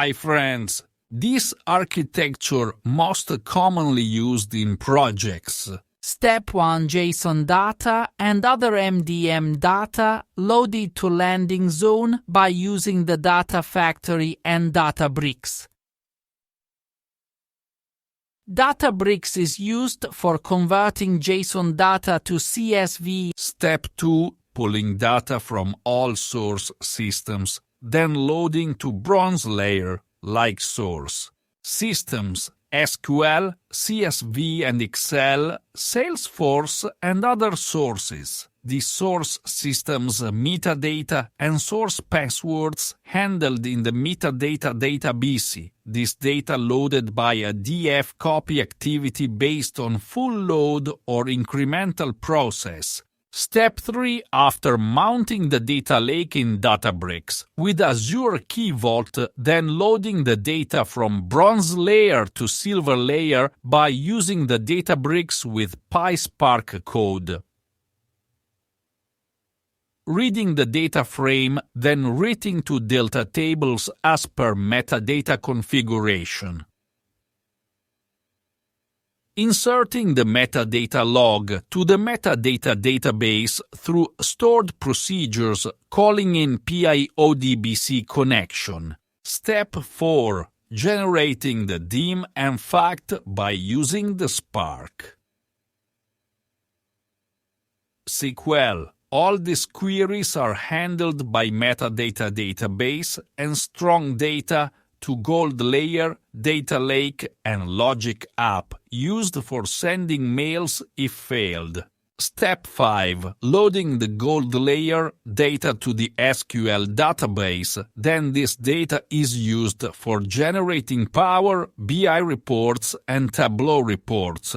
Hi friends, this architecture most commonly used in projects. Step 1. JSON data and other MDM data loaded to landing zone by using the data factory and databricks. Databricks is used for converting JSON data to CSV. Step 2. Pulling data from all source systems, then loading to bronze layer, like source. Systems, SQL, CSV and Excel, Salesforce and other sources. The source system's metadata and source passwords handled in the metadata database. This data loaded by a df copy activity based on full load or incremental process. Step 3. After mounting the data lake in Databricks with Azure Key Vault, then loading the data from bronze layer to silver layer by using the Databricks with PySpark code. Reading the data frame, then writing to delta tables as per metadata configuration. Inserting the metadata log to the metadata database through stored procedures calling in PIODBC connection. Step 4. Generating the dim and fact by using the Spark. SQL. All these queries are handled by metadata database and strong data to gold layer, data lake and logic app used for sending mails if failed. Step 5. Loading the gold layer data to the SQL database. Then this data is used for generating Power BI reports and Tableau reports.